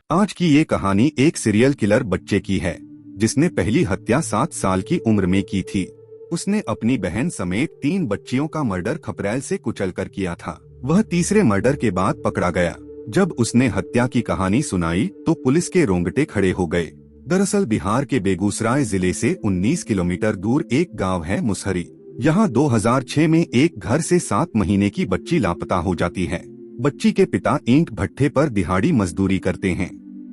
आज की ये कहानी एक सीरियल किलर बच्चे की है जिसने पहली हत्या 7 साल की उम्र में की थी। उसने अपनी बहन समेत 3 बच्चियों का मर्डर खपरैल से कुचलकर किया था। वह तीसरे मर्डर के बाद पकड़ा गया। जब उसने हत्या की कहानी सुनाई तो पुलिस के रोंगटे खड़े हो गए। दरअसल बिहार के बेगूसराय जिले से 19 किलोमीटर दूर एक गांव है मुसहरी। यहाँ 2006 में एक घर से 7 महीने की बच्ची लापता हो जाती है। बच्ची के पिता ईंट भट्ठे पर दिहाड़ी मजदूरी करते हैं।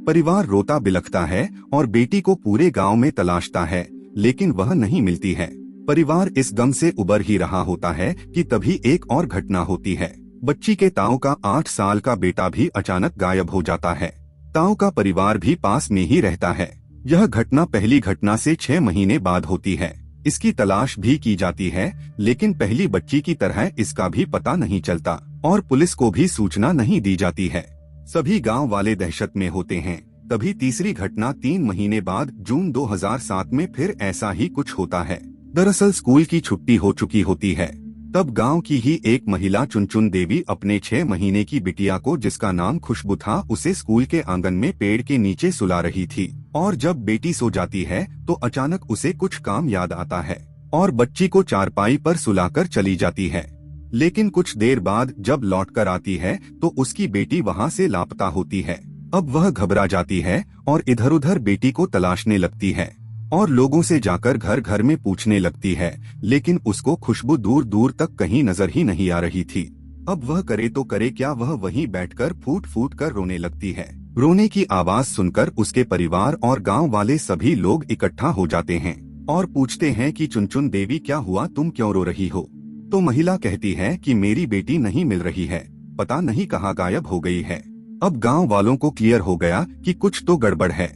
परिवार रोता बिलखता है और बेटी को पूरे गांव में तलाशता है, लेकिन वह नहीं मिलती है। परिवार इस गम से उबर ही रहा होता है कि तभी एक और घटना होती है। बच्ची के ताऊ का 8 साल का बेटा भी अचानक गायब हो जाता है। ताऊ का परिवार भी पास में ही रहता है। यह घटना पहली घटना से 6 महीने बाद होती है। इसकी तलाश भी की जाती है, लेकिन पहली बच्ची की तरह इसका भी पता नहीं चलता और पुलिस को भी सूचना नहीं दी जाती है। सभी गांव वाले दहशत में होते हैं। तभी तीसरी घटना 3 महीने बाद जून 2007 में फिर ऐसा ही कुछ होता है। दरअसल स्कूल की छुट्टी हो चुकी होती है। तब गांव की ही एक महिला चुनचुन देवी अपने 6 महीने की बिटिया को, जिसका नाम खुशबू था, उसे स्कूल के आंगन में पेड़ के नीचे सुला रही थी। और जब बेटी सो जाती है तो अचानक उसे कुछ काम याद आता है और बच्ची को चारपाई पर सुलाकर चली जाती है। लेकिन कुछ देर बाद जब लौटकर आती है तो उसकी बेटी वहां से लापता होती है। अब वह घबरा जाती है और इधर उधर बेटी को तलाशने लगती है और लोगों से जाकर घर घर में पूछने लगती है, लेकिन उसको खुशबू दूर दूर तक कहीं नजर ही नहीं आ रही थी। अब वह करे तो करे क्या, वह वहीं बैठकर फूट फूट कर रोने लगती है। रोने की आवाज सुनकर उसके परिवार और गांव वाले सभी लोग इकट्ठा हो जाते हैं और पूछते हैं कि चुनचुन देवी क्या हुआ, तुम क्यों रो रही हो? तो महिला कहती है कि मेरी बेटी नहीं मिल रही है, पता नहीं कहाँ गायब हो गई है। अब गांव वालों को क्लियर हो गया कि कुछ तो गड़बड़ है।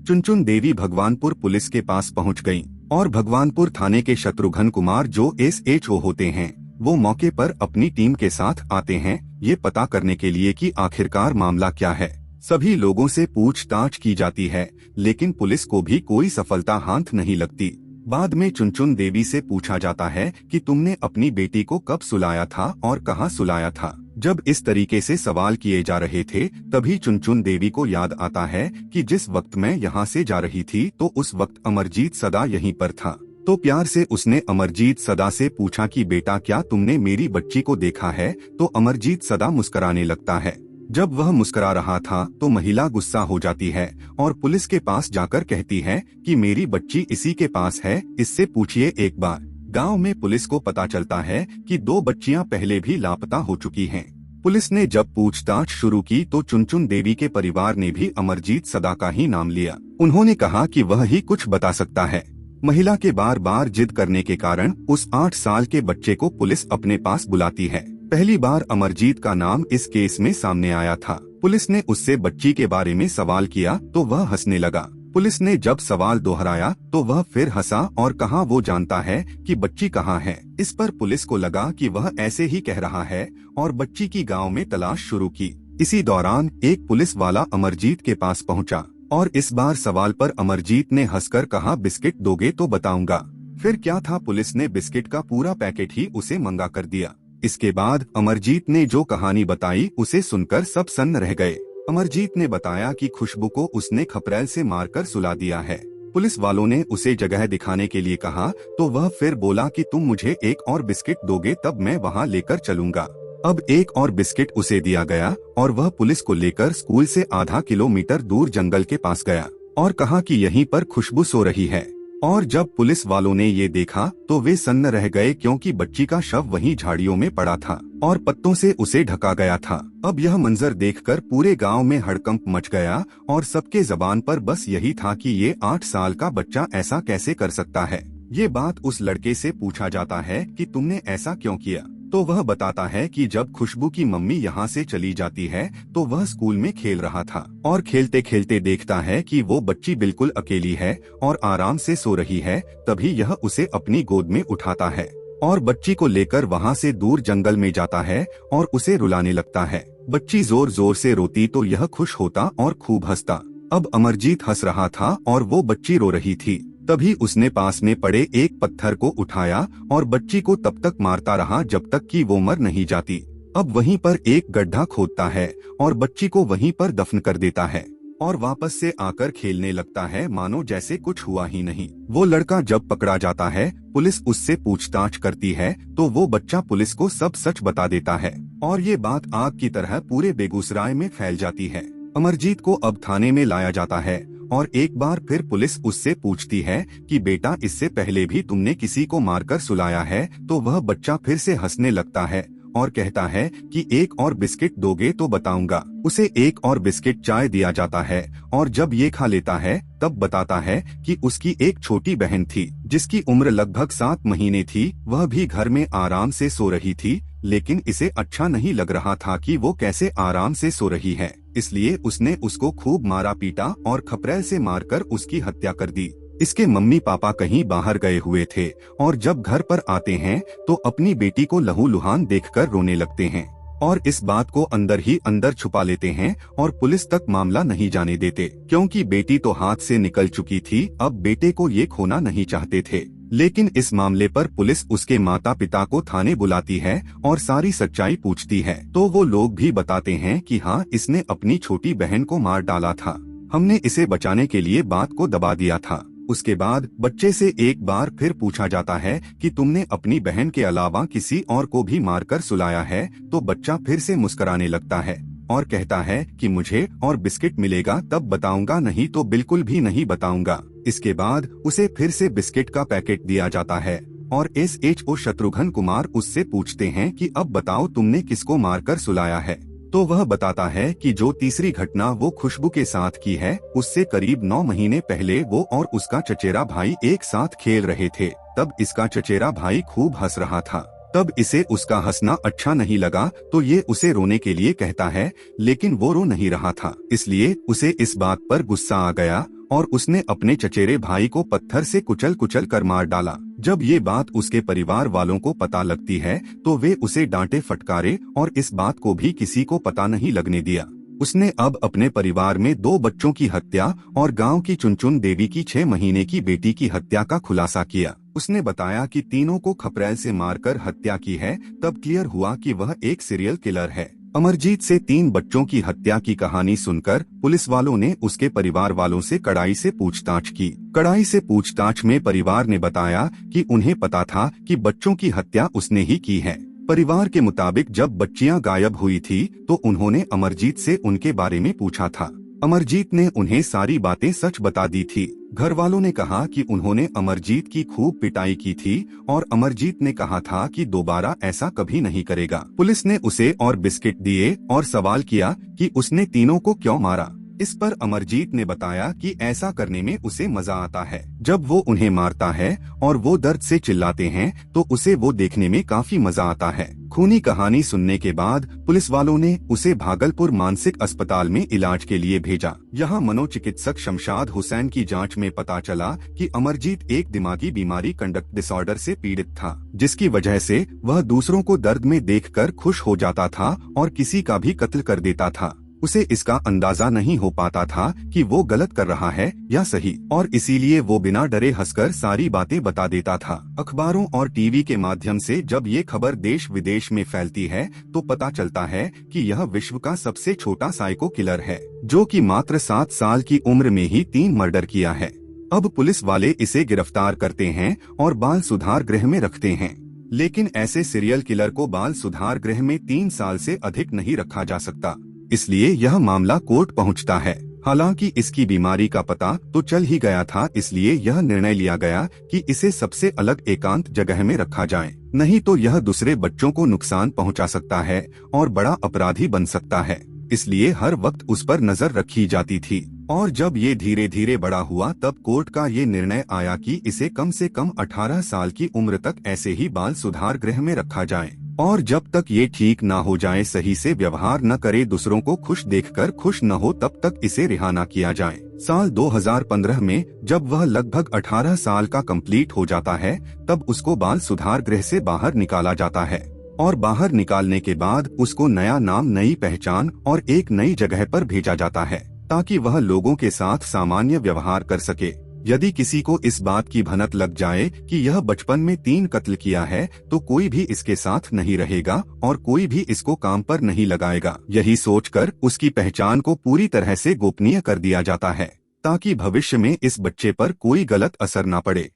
चुनचुन देवी भगवानपुर पुलिस के पास पहुंच गईं और भगवानपुर थाने के शत्रुघ्न कुमार, जो SHO होते हैं, वो मौके पर अपनी टीम के साथ आते हैं, ये पता करने के लिए कि आखिरकार मामला क्या है। सभी लोगों से पूछताछ की जाती है, लेकिन पुलिस को भी कोई सफलता हाथ नहीं लगती। बाद में चुनचुन देवी से पूछा जाता है कि तुमने अपनी बेटी को कब सुलाया था और कहाँ सुलाया था। जब इस तरीके से सवाल किए जा रहे थे तभी चुनचुन देवी को याद आता है कि जिस वक्त मैं यहाँ से जा रही थी तो उस वक्त अमरजीत सदा यहीं पर था। तो प्यार से उसने अमरजीत सदा से पूछा कि बेटा क्या तुमने मेरी बच्ची को देखा है? तो अमरजीत सदा मुस्कुराने लगता है। जब वह मुस्कुरा रहा था तो महिला गुस्सा हो जाती है और पुलिस के पास जाकर कहती है कि मेरी बच्ची इसी के पास है, इससे पूछिए एक बार। गांव में पुलिस को पता चलता है कि 2 बच्चियां पहले भी लापता हो चुकी हैं। पुलिस ने जब पूछताछ शुरू की तो चुनचुन देवी के परिवार ने भी अमरजीत सदा का ही नाम लिया। उन्होंने कहा कि वह ही कुछ बता सकता है। महिला के बार बार जिद करने के कारण उस 8 साल के बच्चे को पुलिस अपने पास बुलाती है। पहली बार अमरजीत का नाम इस केस में सामने आया था। पुलिस ने उससे बच्ची के बारे में सवाल किया तो वह हंसने लगा। पुलिस ने जब सवाल दोहराया तो वह फिर हंसा और कहा वो जानता है कि बच्ची कहाँ है। इस पर पुलिस को लगा कि वह ऐसे ही कह रहा है और बच्ची की गांव में तलाश शुरू की। इसी दौरान एक पुलिस वाला अमरजीत के पास पहुंचा और इस बार सवाल पर अमरजीत ने हंसकर कहा, बिस्किट दोगे तो बताऊंगा। फिर क्या था, पुलिस ने बिस्किट का पूरा पैकेट ही उसे मंगा कर दिया। इसके बाद अमरजीत ने जो कहानी बताई उसे सुनकर सब सन्न रह गए। अमरजीत ने बताया कि खुशबू को उसने खपरैल से मारकर सुला दिया है। पुलिस वालों ने उसे जगह दिखाने के लिए कहा तो वह फिर बोला कि तुम मुझे एक और बिस्किट दोगे तब मैं वहां लेकर चलूंगा। अब एक और बिस्किट उसे दिया गया और वह पुलिस को लेकर स्कूल से आधा किलोमीटर दूर जंगल के पास गया और कहा कि यहीं पर खुशबू सो रही है। और जब पुलिस वालों ने ये देखा तो वे सन्न रह गए, क्योंकि बच्ची का शव वहीं झाड़ियों में पड़ा था और पत्तों से उसे ढका गया था। अब यह मंजर देखकर पूरे गांव में हड़कंप मच गया और सबके जबान पर बस यही था कि ये 8 साल का बच्चा ऐसा कैसे कर सकता है। ये बात उस लड़के से पूछा जाता है कि तुमने ऐसा क्यों किया, तो वह बताता है कि जब खुशबू की मम्मी यहाँ से चली जाती है तो वह स्कूल में खेल रहा था और खेलते खेलते देखता है कि वो बच्ची बिल्कुल अकेली है और आराम से सो रही है। तभी यह उसे अपनी गोद में उठाता है और बच्ची को लेकर वहाँ से दूर जंगल में जाता है और उसे रुलाने लगता है। बच्ची जोर जोर से रोती तो यह खुश होता और खूब हंसता। अब अमरजीत हंस रहा था और वो बच्ची रो रही थी। तभी उसने पास में पड़े एक पत्थर को उठाया और बच्ची को तब तक मारता रहा जब तक कि वो मर नहीं जाती। अब वहीं पर एक गड्ढा खोदता है और बच्ची को वहीं पर दफन कर देता है। और वापस से आकर खेलने लगता है मानो जैसे कुछ हुआ ही नहीं। वो लड़का जब पकड़ा जाता है, पुलिस उससे पूछताछ करती है तो वो बच्चा पुलिस को सब सच बता देता है और ये बात आग की तरह पूरे बेगूसराय में फैल जाती है। अमरजीत को अब थाने में लाया जाता है और एक बार फिर पुलिस उससे पूछती है कि बेटा, इससे पहले भी तुमने किसी को मारकर सुलाया है? तो वह बच्चा फिर से हंसने लगता है और कहता है कि एक और बिस्किट दोगे तो बताऊंगा। उसे एक और बिस्किट चाय दिया जाता है और जब ये खा लेता है तब बताता है कि उसकी एक छोटी बहन थी जिसकी उम्र लगभग 7 महीने थी। वह भी घर में आराम से सो रही थी, लेकिन इसे अच्छा नहीं लग रहा था कि वो कैसे आराम से सो रही है, इसलिए उसने उसको खूब मारा पीटा और खपरेल से मारकर उसकी हत्या कर दी। इसके मम्मी पापा कहीं बाहर गए हुए थे और जब घर पर आते हैं तो अपनी बेटी को लहूलुहान देखकर रोने लगते हैं और इस बात को अंदर ही अंदर छुपा लेते हैं और पुलिस तक मामला नहीं जाने देते, क्योंकि बेटी तो हाथ से निकल चुकी थी। अब बेटे को ये खोना नहीं चाहते थे। लेकिन इस मामले पर पुलिस उसके माता पिता को थाने बुलाती है और सारी सच्चाई पूछती है तो वो लोग भी बताते हैं कि हाँ, इसने अपनी छोटी बहन को मार डाला था, हमने इसे बचाने के लिए बात को दबा दिया था। उसके बाद बच्चे से एक बार फिर पूछा जाता है कि तुमने अपनी बहन के अलावा किसी और को भी मारकर सुलाया है? तो बच्चा फिर से मुस्कुराने लगता है और कहता है कि मुझे और बिस्किट मिलेगा तब बताऊंगा, नहीं तो बिल्कुल भी नहीं बताऊंगा। इसके बाद उसे फिर से बिस्किट का पैकेट दिया जाता है और SHO शत्रुघ्न कुमार उससे पूछते हैं कि अब बताओ तुमने किसको मारकर सुलाया है? तो वह बताता है कि जो तीसरी घटना वो खुशबू के साथ की है, उससे करीब 9 महीने पहले वो और उसका चचेरा भाई एक साथ खेल रहे थे। तब इसका चचेरा भाई खूब हंस रहा था। तब इसे उसका हंसना अच्छा नहीं लगा तो ये उसे रोने के लिए कहता है, लेकिन वो रो नहीं रहा था, इसलिए उसे इस बात पर गुस्सा आ गया और उसने अपने चचेरे भाई को पत्थर से कुचल कुचल कर मार डाला। जब ये बात उसके परिवार वालों को पता लगती है तो वे उसे डांटे फटकारे और इस बात को भी किसी को पता नहीं लगने दिया। उसने अब अपने परिवार में 2 बच्चों की हत्या और गांव की चुनचुन देवी की 6 महीने की बेटी की हत्या का खुलासा किया। उसने बताया कि तीनों को खपरेल से मारकर हत्या की है। तब क्लियर हुआ कि वह एक सीरियल किलर है। अमरजीत से 3 बच्चों की हत्या की कहानी सुनकर पुलिस वालों ने उसके परिवार वालों से कड़ाई से पूछताछ की। कड़ाई से पूछताछ में परिवार ने बताया कि उन्हें पता था कि बच्चों की हत्या उसने ही की है। परिवार के मुताबिक जब बच्चियां गायब हुई थी तो उन्होंने अमरजीत से उनके बारे में पूछा था। अमरजीत ने उन्हें सारी बातें सच बता दी थी। घर वालों ने कहा कि उन्होंने अमरजीत की खूब पिटाई की थी और अमरजीत ने कहा था कि दोबारा ऐसा कभी नहीं करेगा। पुलिस ने उसे और बिस्किट दिए और सवाल किया कि उसने तीनों को क्यों मारा। इस पर अमरजीत ने बताया कि ऐसा करने में उसे मजा आता है। जब वो उन्हें मारता है और वो दर्द से चिल्लाते हैं तो उसे वो देखने में काफी मजा आता है। खूनी कहानी सुनने के बाद पुलिस वालों ने उसे भागलपुर मानसिक अस्पताल में इलाज के लिए भेजा। यहाँ मनोचिकित्सक शमशाद हुसैन की जांच में पता चला कि अमरजीत एक दिमागी बीमारी कंडक्ट डिसऑर्डर से पीड़ित था, जिसकी वजह से वह दूसरों को दर्द में देखकर खुश हो जाता था और किसी का भी कत्ल कर देता था। उसे इसका अंदाजा नहीं हो पाता था कि वो गलत कर रहा है या सही, और इसीलिए वो बिना डरे हंसकर सारी बातें बता देता था। अखबारों और टीवी के माध्यम से जब ये खबर देश विदेश में फैलती है तो पता चलता है कि यह विश्व का सबसे छोटा साइको किलर है, जो कि मात्र 7 साल की उम्र में ही 3 मर्डर किया है। अब पुलिस वाले इसे गिरफ्तार करते हैं और बाल सुधार गृह में रखते हैं, लेकिन ऐसे सीरियल किलर को बाल सुधार गृह में 3 साल से अधिक नहीं रखा जा सकता, इसलिए यह मामला कोर्ट पहुंचता है। हालांकि इसकी बीमारी का पता तो चल ही गया था, इसलिए यह निर्णय लिया गया कि इसे सबसे अलग एकांत जगह में रखा जाए, नहीं तो यह दूसरे बच्चों को नुकसान पहुंचा सकता है और बड़ा अपराधी बन सकता है। इसलिए हर वक्त उस पर नजर रखी जाती थी। और जब ये धीरे धीरे बड़ा हुआ तब कोर्ट का ये निर्णय आया कि इसे कम से कम 18 साल की उम्र तक ऐसे ही बाल सुधार गृह में रखा जाए, और जब तक ये ठीक ना हो जाए, सही से व्यवहार न करे, दूसरों को खुश देखकर खुश न हो, तब तक इसे रिहा न किया जाए। साल 2015 में जब वह लगभग 18 साल का कंप्लीट हो जाता है तब उसको बाल सुधार गृह से बाहर निकाला जाता है, और बाहर निकालने के बाद उसको नया नाम, नई पहचान और एक नई जगह पर भेजा जाता है ताकि वह लोगों के साथ सामान्य व्यवहार कर सके। यदि किसी को इस बात की भनक लग जाए कि यह बचपन में 3 कत्ल किया है तो कोई भी इसके साथ नहीं रहेगा और कोई भी इसको काम पर नहीं लगाएगा। यही सोचकर उसकी पहचान को पूरी तरह से गोपनीय कर दिया जाता है ताकि भविष्य में इस बच्चे पर कोई गलत असर न पड़े।